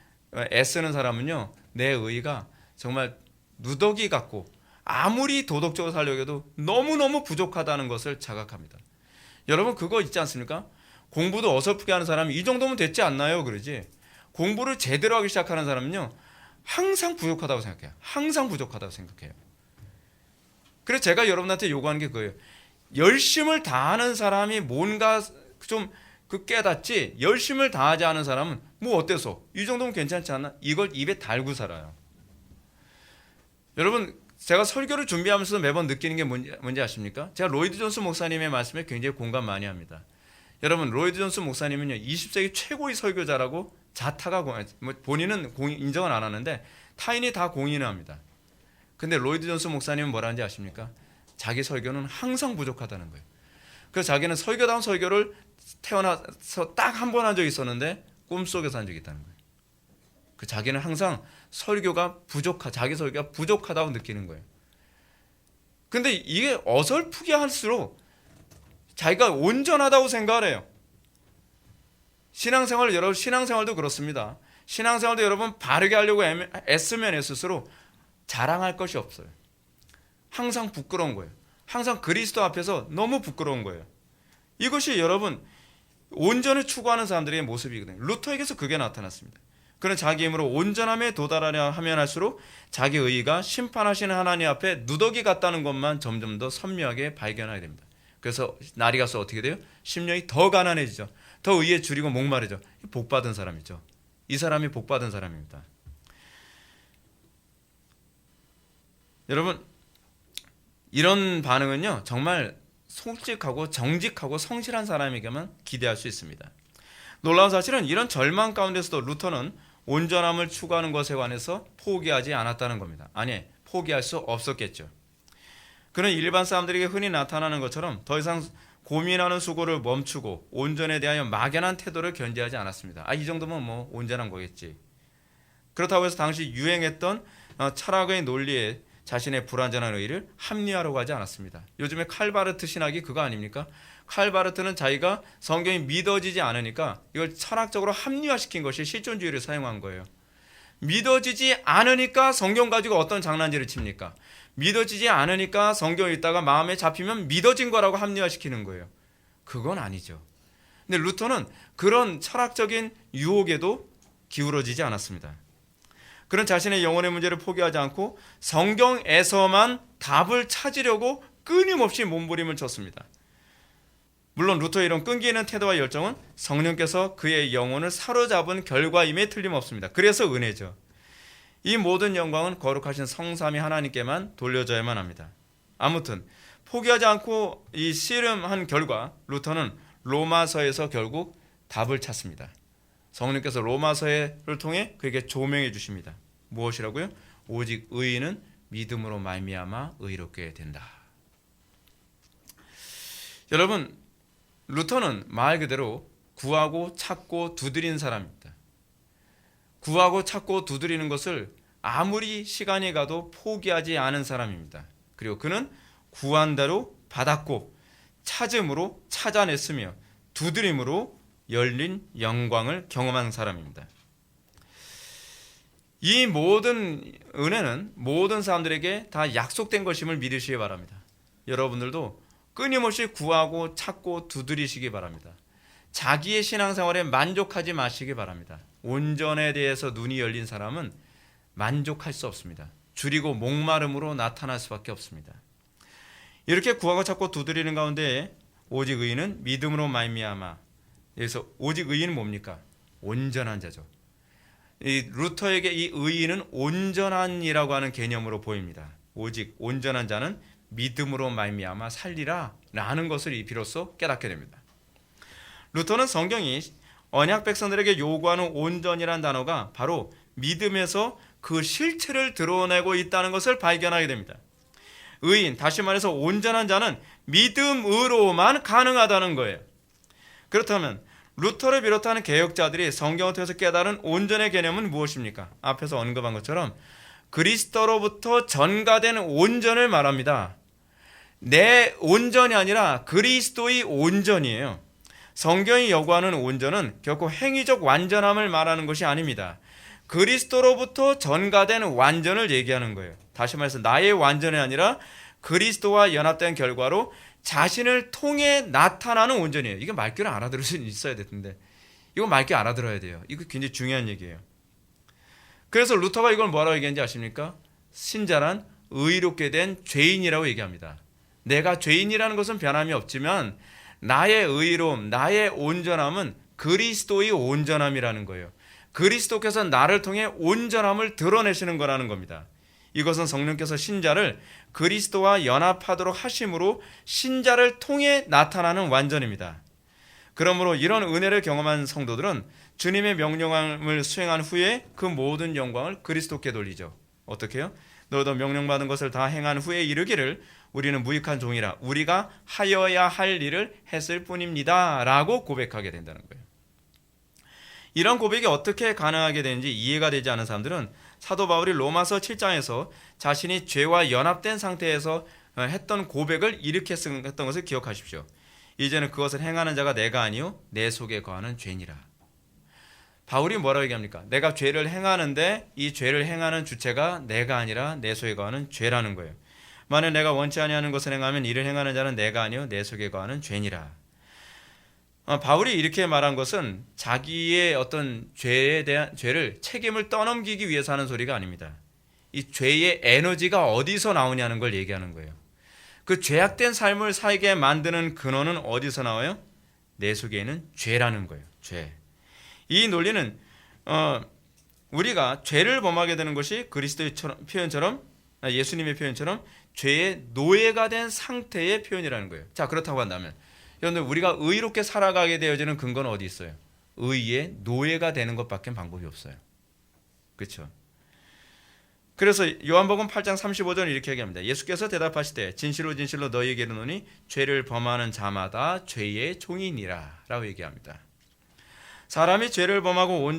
애쓰는 사람은요, 내 의가 정말 누더기 같고 아무리 도덕적으로 살려고 해도 너무너무 부족하다는 것을 자각합니다. 여러분, 그거 있지 않습니까? 공부도 어설프게 하는 사람이 이 정도면 됐지 않나요? 그러지. 공부를 제대로 하기 시작하는 사람은요, 항상 부족하다고 생각해요. 항상 부족하다고 생각해요. 그래서 제가 여러분한테 요구하는 게 그거예요. 열심을 다하는 사람이 뭔가 좀 깨닫지, 열심을 다하지 않은 사람은 뭐 어때서? 이 정도면 괜찮지 않나? 이걸 입에 달고 살아요. 여러분, 제가 설교를 준비하면서 매번 느끼는 게 뭔지 아십니까? 제가 로이드 존스 목사님의 말씀에 굉장히 공감 많이 합니다. 여러분, 로이드 존스 목사님은요, 20세기 최고의 설교자라고 자타가 본인은 인정은 안 하는데 타인이 다 공인을 합니다. 근데 로이드 존스 목사님은 뭐라는지 아십니까? 자기 설교는 항상 부족하다는 거예요. 그래서 자기는 설교다운 설교를 태어나서 딱 한 번 한 적이 있었는데 꿈속에서 한 적이 있다는 거예요. 자기는 항상 자기 설교가 부족하다고 느끼는 거예요. 근데 이게 어설프게 할수록 자기가 온전하다고 생각을 해요. 신앙생활도 그렇습니다. 신앙생활도 여러분 바르게 하려고 애쓰면 애쓸수록 자랑할 것이 없어요. 항상 부끄러운 거예요. 항상 그리스도 앞에서 너무 부끄러운 거예요. 이것이 여러분 온전을 추구하는 사람들의 모습이거든요. 루터에게서 그게 나타났습니다. 그는 자기 힘으로 온전함에 도달하려 하면 할수록 자기 의의가 심판하시는 하나님 앞에 누더기 같다는 것만 점점 더 선명하게 발견하게 됩니다. 그래서 날이 가서 어떻게 돼요? 심령이 더 가난해지죠. 더 의에 줄이고 목마르죠. 복받은 사람이죠. 이 사람이 복받은 사람입니다. 여러분, 이런 반응은요, 정말 솔직하고 정직하고 성실한 사람에게만 기대할 수 있습니다. 놀라운 사실은 이런 절망 가운데서도 루터는 온전함을 추구하는 것에 관해서 포기하지 않았다는 겁니다. 아니, 포기할 수 없었겠죠. 그는 일반 사람들에게 흔히 나타나는 것처럼 더 이상 고민하는 수고를 멈추고 온전에 대하여 막연한 태도를 견지하지 않았습니다. 이 정도면 뭐 온전한 거겠지. 그렇다고 해서 당시 유행했던 철학의 논리에 자신의 불완전한 의의를 합리화하려고 하지 않았습니다. 요즘에 칼바르트 신학이 그거 아닙니까? 칼바르트는 자기가 성경이 믿어지지 않으니까 이걸 철학적으로 합리화시킨 것이 실존주의를 사용한 거예요. 믿어지지 않으니까 성경 가지고 어떤 장난질을 칩니까? 믿어지지 않으니까 성경을 읽다가 마음에 잡히면 믿어진 거라고 합리화시키는 거예요. 그건 아니죠. 근데 루터는 그런 철학적인 유혹에도 기울어지지 않았습니다. 그는 자신의 영혼의 문제를 포기하지 않고 성경에서만 답을 찾으려고 끊임없이 몸부림을 쳤습니다. 물론 루터의 이런 끈기 있는 태도와 열정은 성령께서 그의 영혼을 사로잡은 결과임에 틀림없습니다. 그래서 은혜죠. 이 모든 영광은 거룩하신 성삼위 하나님께만 돌려져야만 합니다. 아무튼 포기하지 않고 이 씨름한 결과 루터는 로마서에서 결국 답을 찾습니다. 성령께서 로마서를 통해 그에게 조명해 주십니다. 무엇이라고요? 오직 의인은 믿음으로 말미암아 의롭게 된다. 여러분, 루터는 말 그대로 구하고 찾고 두드린 사람입니다. 구하고 찾고 두드리는 것을 아무리 시간이 가도 포기하지 않은 사람입니다. 그리고 그는 구한 대로 받았고 찾음으로 찾아냈으며 두드림으로 열린 영광을 경험한 사람입니다. 이 모든 은혜는 모든 사람들에게 다 약속된 것임을 믿으시기 바랍니다. 여러분들도 끊임없이 구하고 찾고 두드리시기 바랍니다. 자기의 신앙생활에 만족하지 마시기 바랍니다. 온전에 대해서 눈이 열린 사람은 만족할 수 없습니다. 줄이고 목마름으로 나타날 수밖에 없습니다. 이렇게 구하고 찾고 두드리는 가운데 오직 의인은 믿음으로 말미암아, 여기서 오직 의인은 뭡니까? 온전한 자죠. 이 루터에게 이 의인은 온전한이라고 하는 개념으로 보입니다. 오직 온전한 자는 믿음으로 말미암아 살리라 라는 것을 이 비로소 깨닫게 됩니다. 루터는 성경이 언약 백성들에게 요구하는 온전이란 단어가 바로 믿음에서 그 실체를 드러내고 있다는 것을 발견하게 됩니다. 의인, 다시 말해서 온전한 자는 믿음으로만 가능하다는 거예요. 그렇다면 루터를 비롯하는 개혁자들이 성경을 통해서 깨달은 온전의 개념은 무엇입니까? 앞에서 언급한 것처럼 그리스도로부터 전가된 온전을 말합니다. 내 온전이 아니라 그리스도의 온전이에요. 성경이 요구하는 온전은 결코 행위적 완전함을 말하는 것이 아닙니다. 그리스도로부터 전가된 완전을 얘기하는 거예요. 다시 말해서 나의 완전이 아니라 그리스도와 연합된 결과로 자신을 통해 나타나는 온전이에요. 이거 말귀를 알아들을 수 있어야 되는데 이거 말귀 알아들어야 돼요. 이거 굉장히 중요한 얘기예요. 그래서 루터가 이걸 뭐라고 얘기했는지 아십니까? 신자란 의롭게 된 죄인이라고 얘기합니다. 내가 죄인이라는 것은 변함이 없지만 나의 의로움, 나의 온전함은 그리스도의 온전함이라는 거예요. 그리스도께서 나를 통해 온전함을 드러내시는 거라는 겁니다. 이것은 성령께서 신자를 그리스도와 연합하도록 하심으로 신자를 통해 나타나는 완전입니다. 그러므로 이런 은혜를 경험한 성도들은 주님의 명령을 수행한 후에 그 모든 영광을 그리스도께 돌리죠. 어떻게 해요? 너도 명령받은 것을 다 행한 후에 이르기를 우리는 무익한 종이라 우리가 하여야 할 일을 했을 뿐입니다 라고 고백하게 된다는 거예요. 이런 고백이 어떻게 가능하게 되는지 이해가 되지 않은 사람들은 사도 바울이 로마서 7장에서 자신이 죄와 연합된 상태에서 했던 고백을 일으켰던 것을 기억하십시오. 이제는 그것을 행하는 자가 내가 아니요 내 속에 거하는 죄니라. 바울이 뭐라고 얘기합니까? 내가 죄를 행하는데 이 죄를 행하는 주체가 내가 아니라 내 속에 거하는 죄라는 거예요. 만약 내가 원치 아니하는 것을 행하면 이를 행하는 자는 내가 아니요 내 속에 거하는 죄니라. 바울이 이렇게 말한 것은 자기의 어떤 죄에 대한 죄를 책임을 떠넘기기 위해서 하는 소리가 아닙니다. 이 죄의 에너지가 어디서 나오냐는 걸 얘기하는 거예요. 그 죄악된 삶을 살게 만드는 근원은 어디서 나와요? 내 속에 있는 죄라는 거예요. 죄. 이 논리는 우리가 죄를 범하게 되는 것이 그리스도의 표현처럼 예수님의 표현처럼 죄의 노예가 된 상태의 표현이라는 거예요. 자, 그렇다고 한다면 여러분들 우리가 의롭게 살아가게 되어지는 근거는 어디 있어요? 의의 노예가 되는 것밖에 방법이 없어요. 그렇죠? 그래서 요한복음 8장 35절 이렇게 얘기합니다. 예수께서 대답하시되 진실로 진실로 너희에게 이르노니 죄를 범하는 자마다 죄의 종이니라 라고 얘기합니다. 사람이 죄를 범하고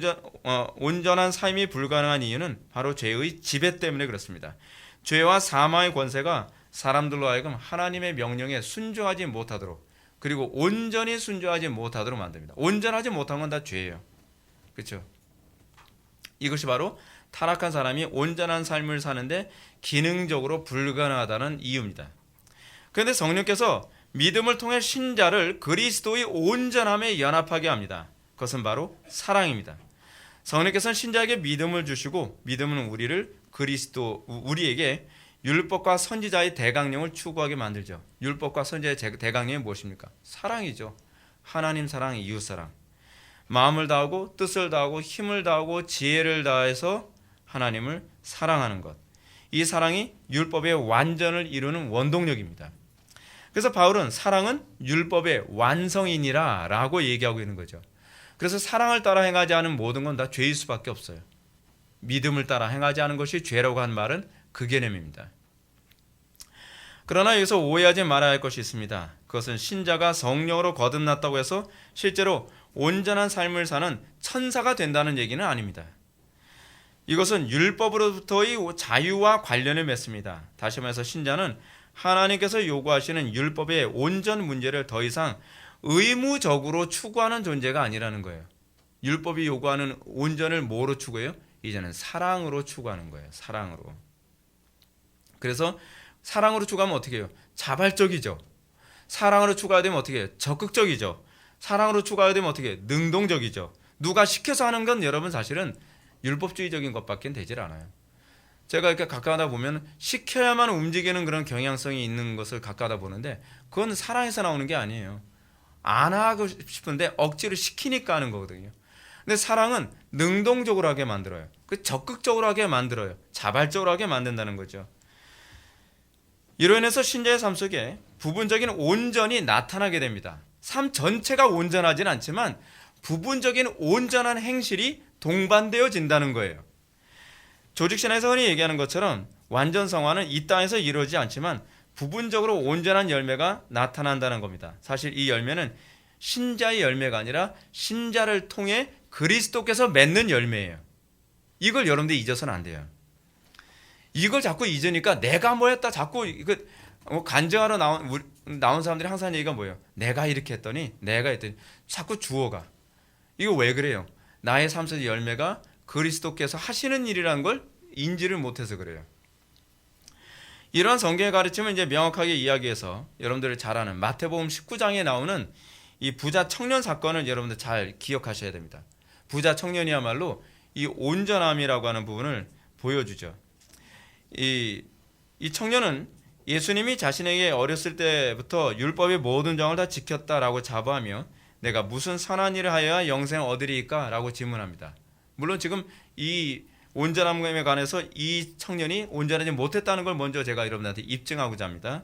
온전한 삶이 불가능한 이유는 바로 죄의 지배 때문에 그렇습니다. 죄와 사망의 권세가 사람들로 하여금 하나님의 명령에 순종하지 못하도록 그리고 온전히 순종하지 못하도록 만듭니다. 온전하지 못한 건 다 죄예요. 그렇죠? 이것이 바로 타락한 사람이 온전한 삶을 사는데 기능적으로 불가능하다는 이유입니다. 그런데 성령께서 믿음을 통해 신자를 그리스도의 온전함에 연합하게 합니다. 그것은 바로 사랑입니다. 성령께서는 신자에게 믿음을 주시고 믿음은 우리에게 율법과 선지자의 대강령을 추구하게 만들죠. 율법과 선지자의 대강령이 무엇입니까? 사랑이죠. 하나님 사랑, 이웃 사랑. 마음을 다하고 뜻을 다하고 힘을 다하고 지혜를 다해서 하나님을 사랑하는 것. 이 사랑이 율법의 완전을 이루는 원동력입니다. 그래서 바울은 사랑은 율법의 완성이니라 라고 얘기하고 있는 거죠. 그래서 사랑을 따라 행하지 않은 모든 건 다 죄일 수밖에 없어요. 믿음을 따라 행하지 않은 것이 죄라고 한 말은 그 개념입니다. 그러나 여기서 오해하지 말아야 할 것이 있습니다. 그것은 신자가 성령으로 거듭났다고 해서 실제로 온전한 삶을 사는 천사가 된다는 얘기는 아닙니다. 이것은 율법으로부터의 자유와 관련을 맺습니다. 다시 말해서 신자는 하나님께서 요구하시는 율법의 온전 문제를 더 이상 의무적으로 추구하는 존재가 아니라는 거예요. 율법이 요구하는 온전을 뭐로 추구해요? 이제는 사랑으로 추구하는 거예요. 사랑으로. 그래서 사랑으로 추구하면 어떻게 해요? 자발적이죠. 사랑으로 추구해야 되면 어떻게 해요? 적극적이죠. 사랑으로 추구해야 되면 어떻게 해요? 능동적이죠. 누가 시켜서 하는 건 여러분 사실은 율법주의적인 것밖에 되질 않아요. 제가 이렇게 가까우다 보면 시켜야만 움직이는 그런 경향성이 있는 것을 가까우다 보는데 그건 사랑에서 나오는 게 아니에요. 안 하고 싶은데 억지로 시키니까 하는 거거든요. 근데 사랑은 능동적으로 하게 만들어요. 적극적으로 하게 만들어요. 자발적으로 하게 만든다는 거죠. 이로 인해서 신자의 삶 속에 부분적인 온전이 나타나게 됩니다. 삶 전체가 온전하진 않지만 부분적인 온전한 행실이 동반되어진다는 거예요. 조직신에서 흔히 얘기하는 것처럼 완전 성화는 이 땅에서 이루어지지 않지만 부분적으로 온전한 열매가 나타난다는 겁니다. 사실 이 열매는 신자의 열매가 아니라 신자를 통해 그리스도께서 맺는 열매예요. 이걸 여러분들 잊어서는 안 돼요. 이걸 자꾸 잊으니까 내가 뭐 했다 자꾸 이거 간증하러 나온 사람들이 항상 하는 얘기가 뭐예요? 내가 이렇게 했더니 내가 했더니 자꾸 주어가. 이거 왜 그래요? 나의 삶 속의 열매가 그리스도께서 하시는 일이라는 걸 인지를 못해서 그래요. 이러한 성경의 가르침을 이제 명확하게 이야기해서 여러분들이 잘 아는 마태복음 19장에 나오는 이 부자 청년 사건을 여러분들 잘 기억하셔야 됩니다. 부자 청년이야말로 이 온전함이라고 하는 부분을 보여주죠. 이 청년은 예수님이 자신에게 어렸을 때부터 율법의 모든 정을 다 지켰다라고 자부하며 내가 무슨 선한 일을 하여야 영생을 얻으리이까? 라고 질문합니다. 물론 지금 이 온전함에 관해서 이 청년이 온전하지 못했다는 걸 먼저 제가 여러분한테 입증하고자 합니다.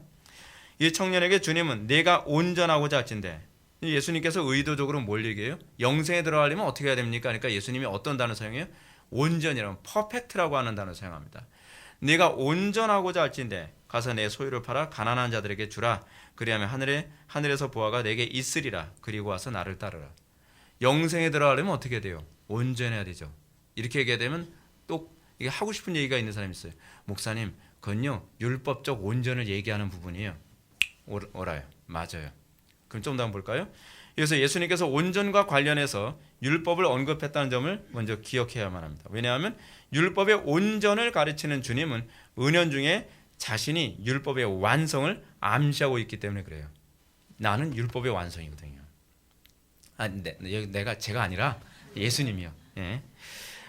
이 청년에게 주님은 내가 온전하고자 할진대, 예수님께서 의도적으로 뭘 얘기해요? 영생에 들어가려면 어떻게 해야 됩니까? 그러니까 예수님이 어떤 단어 사용해요? 온전이라면 퍼펙트라고 하는 단어 사용합니다. 네가 온전하고자 할진대 가서 내 소유를 팔아 가난한 자들에게 주라. 그리하면 하늘에서 보화가 내게 있으리라. 그리고 와서 나를 따르라. 영생에 들어가려면 어떻게 돼요? 온전해야 되죠. 이렇게 얘기해야 되면 또 이게 하고 싶은 얘기가 있는 사람이 있어요. 목사님, 그건요 율법적 온전을 얘기하는 부분이에요. 옳아요. 맞아요. 그럼 좀 더 한번 볼까요? 그래서 예수님께서 온전과 관련해서 율법을 언급했다는 점을 먼저 기억해야만 합니다. 왜냐하면 율법의 온전을 가르치는 주님은 은연중에 자신이 율법의 완성을 암시하고 있기 때문에 그래요. 나는 율법의 완성이거든요. 제가 아니라 예수님이요. 예.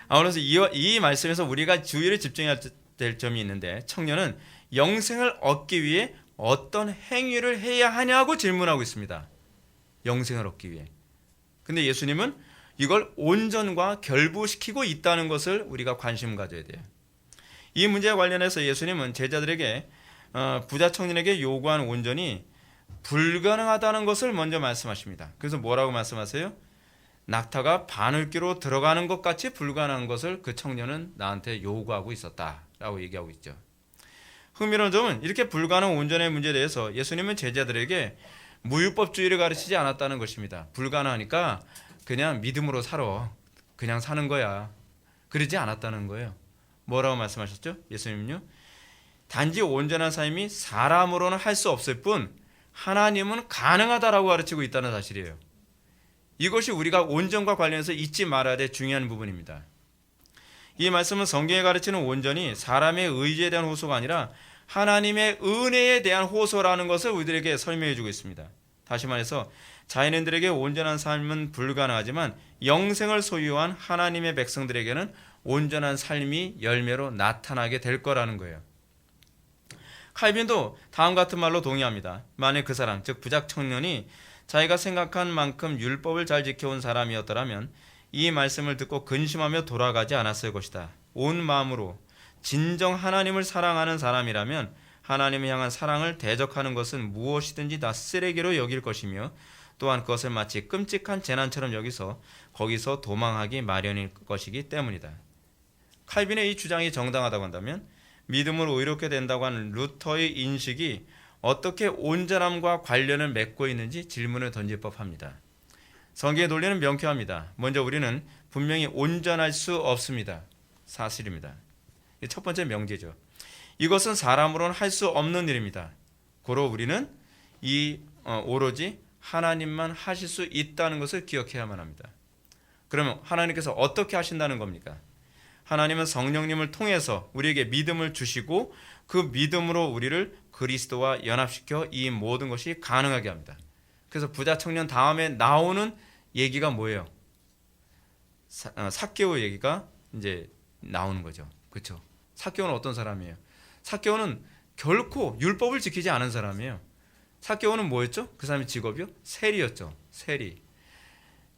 그래서 이 말씀에서 우리가 주의를 집중해야 될 점이 있는데 청년은 영생을 얻기 위해 어떤 행위를 해야 하냐고 질문하고 있습니다. 영생을 얻기 위해. 근데 예수님은 이걸 온전과 결부시키고 있다는 것을 우리가 관심 가져야 돼요. 이 문제와 관련해서 예수님은 제자들에게 부자 청년에게 요구한 온전이 불가능하다는 것을 먼저 말씀하십니다. 그래서 뭐라고 말씀하세요? 낙타가 바늘귀로 들어가는 것 같이 불가능한 것을 그 청년은 나한테 요구하고 있었다라고 얘기하고 있죠. 흥미로운 점은 이렇게 불가능한 온전의 문제에 대해서 예수님은 제자들에게 무율법주의를 가르치지 않았다는 것입니다. 불가능하니까 그냥 믿음으로 살아. 그냥 사는 거야. 그러지 않았다는 거예요. 뭐라고 말씀하셨죠? 예수님은요. 단지 온전한 삶이 사람으로는 할 수 없을 뿐 하나님은 가능하다라고 가르치고 있다는 사실이에요. 이것이 우리가 온전과 관련해서 잊지 말아야 될 중요한 부분입니다. 이 말씀은 성경에 가르치는 온전이 사람의 의지에 대한 호소가 아니라 하나님의 은혜에 대한 호소라는 것을 우리들에게 설명해 주고 있습니다. 다시 말해서 자연인들에게 온전한 삶은 불가능하지만 영생을 소유한 하나님의 백성들에게는 온전한 삶이 열매로 나타나게 될 거라는 거예요. 칼빈도 다음 같은 말로 동의합니다. 만약 그 사람, 즉 부자 청년이 자기가 생각한 만큼 율법을 잘 지켜온 사람이었더라면 이 말씀을 듣고 근심하며 돌아가지 않았을 것이다. 온 마음으로 진정 하나님을 사랑하는 사람이라면 하나님을 향한 사랑을 대적하는 것은 무엇이든지 다 쓰레기로 여길 것이며 또한 그것을 마치 끔찍한 재난처럼 여기서 거기서 도망하기 마련일 것이기 때문이다. 칼빈의 이 주장이 정당하다고 한다면 믿음으로 의롭게 된다고 하는 루터의 인식이 어떻게 온전함과 관련을 맺고 있는지 질문을 던질 법합니다. 성경의 논리는 명쾌합니다. 먼저 우리는 분명히 온전할 수 없습니다. 사실입니다. 첫 번째 명제죠. 이것은 사람으로는 할 수 없는 일입니다. 고로 우리는 오로지 하나님만 하실 수 있다는 것을 기억해야만 합니다. 그러면 하나님께서 어떻게 하신다는 겁니까? 하나님은 성령님을 통해서 우리에게 믿음을 주시고 그 믿음으로 우리를 그리스도와 연합시켜 이 모든 것이 가능하게 합니다. 그래서 부자 청년 다음에 나오는 얘기가 뭐예요? 삭개오 얘기가 이제 나오는 거죠. 그렇죠? 삭개오는 어떤 사람이에요? 삭개오는 결코 율법을 지키지 않은 사람이에요. 삭개오는 뭐였죠? 그 사람의 직업이요? 세리였죠. 세리.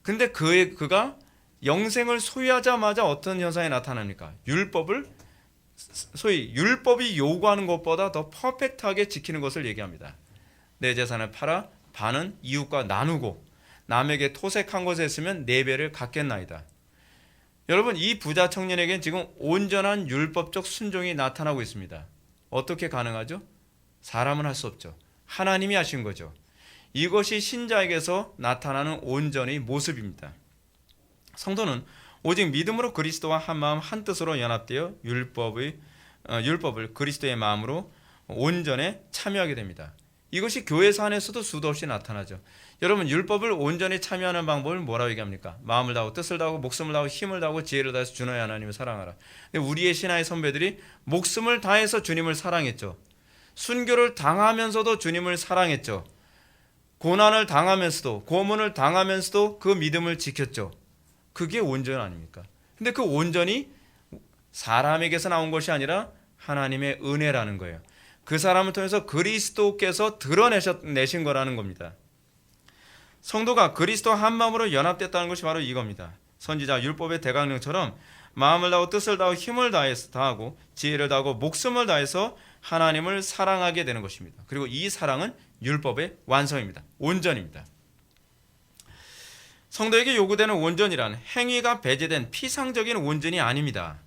근데 그가 영생을 소유하자마자 어떤 현상이 나타납니까? 소위 율법이 요구하는 것보다 더 퍼펙트하게 지키는 것을 얘기합니다. 내 재산을 팔아 반은 이웃과 나누고 남에게 토색한 것에 있으면 4배를 갚겠나이다. 여러분, 이 부자 청년에게는 지금 온전한 율법적 순종이 나타나고 있습니다. 어떻게 가능하죠? 사람은 할 수 없죠. 하나님이 하신 거죠. 이것이 신자에게서 나타나는 온전의 모습입니다. 성도는 오직 믿음으로 그리스도와 한 마음 한 뜻으로 연합되어 율법을 그리스도의 마음으로 온전에 참여하게 됩니다. 이것이 교회사 안에서도 수도 없이 나타나죠. 여러분, 율법을 온전히 참여하는 방법을 뭐라고 얘기합니까? 마음을 다하고 뜻을 다하고 목숨을 다하고 힘을 다하고 지혜를 다해서 주너의 하나님을 사랑하라. 근데 우리의 신앙의 선배들이 목숨을 다해서 주님을 사랑했죠. 순교를 당하면서도 주님을 사랑했죠. 고난을 당하면서도, 고문을 당하면서도 그 믿음을 지켰죠. 그게 온전 아닙니까? 근데 그 온전이 사람에게서 나온 것이 아니라 하나님의 은혜라는 거예요. 그 사람을 통해서 그리스도께서 드러내신 거라는 겁니다. 성도가 그리스도 한 마음으로 연합됐다는 것이 바로 이겁니다. 선지자 율법의 대강령처럼 마음을 다하고 뜻을 다하고 힘을 다하고 지혜를 다하고 목숨을 다해서 하나님을 사랑하게 되는 것입니다. 그리고 이 사랑은 율법의 완성입니다. 온전입니다. 성도에게 요구되는 온전이란 행위가 배제된 피상적인 온전이 아닙니다.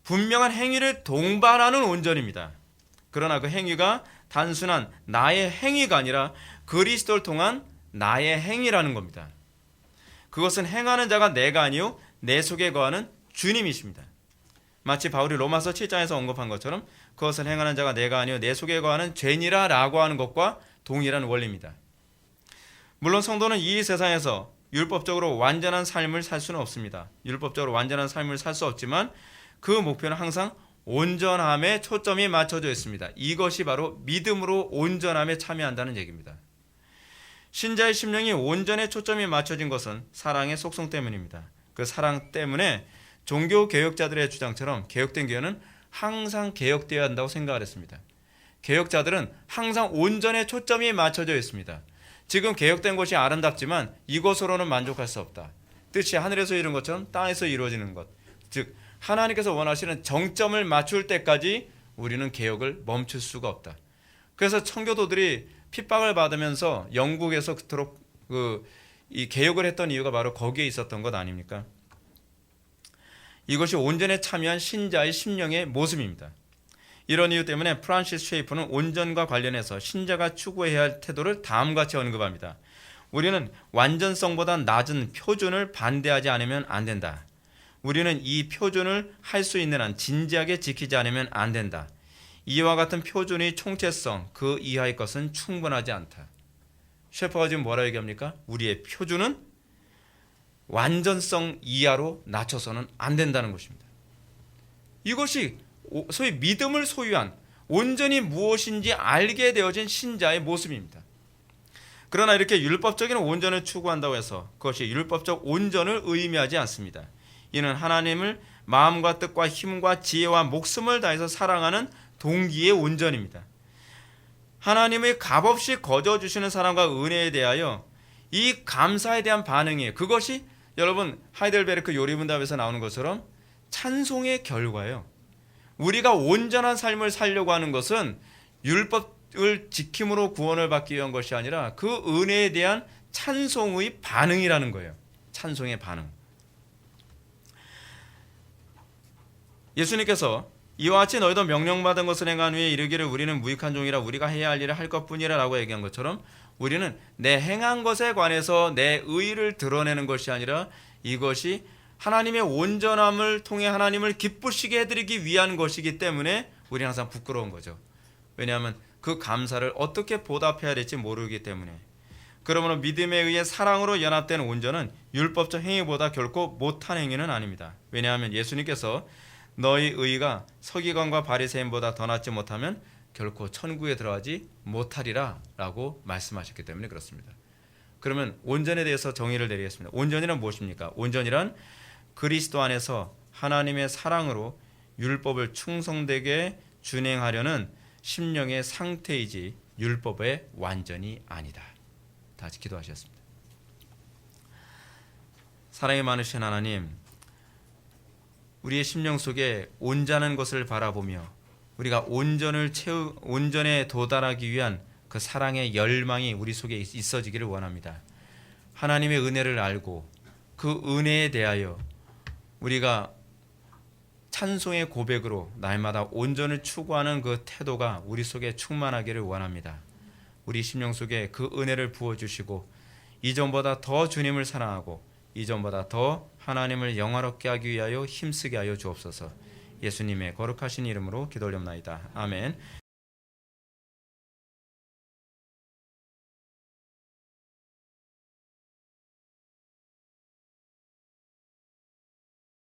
분명한 행위를 동반하는 온전입니다. 그러나 그 행위가 단순한 나의 행위가 아니라 그리스도를 통한 나의 행위라는 겁니다. 그것은 행하는 자가 내가 아니요 내 속에 거하는 주님이십니다. 마치 바울이 로마서 7장에서 언급한 것처럼 그것을 행하는 자가 내가 아니요 내 속에 거하는 죄니라 라고 하는 것과 동일한 원리입니다. 물론 성도는 이 세상에서 율법적으로 완전한 삶을 살 수는 없습니다. 율법적으로 완전한 삶을 살 수 없지만 그 목표는 항상 온전함에 초점이 맞춰져 있습니다. 이것이 바로 믿음으로 온전함에 참여한다는 얘기입니다. 신자의 심령이 온전에 초점이 맞춰진 것은 사랑의 속성 때문입니다. 그 사랑 때문에 종교 개혁자들의 주장처럼 개혁된 교회는 항상 개혁되어야 한다고 생각을 했습니다. 개혁자들은 항상 온전에 초점이 맞춰져 있습니다. 지금 개혁된 것이 아름답지만 이것으로는 만족할 수 없다. 뜻이 하늘에서 이룬 것처럼 땅에서 이루어지는 것. 즉 하나님께서 원하시는 정점을 맞출 때까지 우리는 개혁을 멈출 수가 없다. 그래서 청교도들이 핍박을 받으면서 영국에서 그토록 이 개혁을 했던 이유가 바로 거기에 있었던 것 아닙니까? 이것이 온전에 참여한 신자의 심령의 모습입니다. 이런 이유 때문에 프란시스 쉐이프는 온전과 관련해서 신자가 추구해야 할 태도를 다음과 같이 언급합니다. 우리는 완전성보다 낮은 표준을 반대하지 않으면 안 된다. 우리는 이 표준을 할 수 있는 한 진지하게 지키지 않으면 안 된다. 이와 같은 표준의 총체성 그 이하의 것은 충분하지 않다. 셰퍼가 지금 뭐라 얘기합니까? 우리의 표준은 완전성 이하로 낮춰서는 안 된다는 것입니다. 이것이 소위 믿음을 소유한 온전히 무엇인지 알게 되어진 신자의 모습입니다. 그러나 이렇게 율법적인 온전을 추구한다고 해서 그것이 율법적 온전을 의미하지 않습니다. 이는 하나님을 마음과 뜻과 힘과 지혜와 목숨을 다해서 사랑하는 동기의 온전입니다. 하나님의 값없이 거저주시는 사랑과 은혜에 대하여 이 감사에 대한 반응이에요. 그것이 여러분 하이델베르크 요리문답에서 나오는 것처럼 찬송의 결과예요. 우리가 온전한 삶을 살려고 하는 것은 율법을 지킴으로 구원을 받기 위한 것이 아니라 그 은혜에 대한 찬송의 반응이라는 거예요. 찬송의 반응. 예수님께서 이와 같이 너희도 명령받은 것을 행한 후에 이르기를 우리는 무익한 종이라 우리가 해야 할 일을 할 것뿐이라 라고 얘기한 것처럼 우리는 내 행한 것에 관해서 내 의의를 드러내는 것이 아니라 이것이 하나님의 온전함을 통해 하나님을 기쁘시게 해드리기 위한 것이기 때문에 우리는 항상 부끄러운 거죠. 왜냐하면 그 감사를 어떻게 보답해야 될지 모르기 때문에. 그러므로 믿음에 의해 사랑으로 연합된 온전은 율법적 행위보다 결코 못한 행위는 아닙니다. 왜냐하면 예수님께서 너희 의가 서기관과 바리새인보다 더 낫지 못하면 결코 천국에 들어가지 못하리라 라고 말씀하셨기 때문에 그렇습니다. 그러면 온전에 대해서 정의를 내리겠습니다. 온전이란 무엇입니까? 온전이란 그리스도 안에서 하나님의 사랑으로 율법을 충성되게 준행하려는 심령의 상태이지 율법의 완전이 아니다. 다 같이 기도하셨습니다. 사랑이 많으신 하나님, 우리의 심령 속에 온전한 것을 바라보며 우리가 온전에 도달하기 위한 그 사랑의 열망이 우리 속에 있어지기를 원합니다. 하나님의 은혜를 알고 그 은혜에 대하여 우리가 찬송의 고백으로 날마다 온전을 추구하는 그 태도가 우리 속에 충만하기를 원합니다. 우리 심령 속에 그 은혜를 부어주시고 이전보다 더 주님을 사랑하고 이전보다 더 하나님을 영화롭게 하기 위하여 힘쓰게 하여 주옵소서. 예수님의 거룩하신 이름으로 기도올옵나이다. 아멘.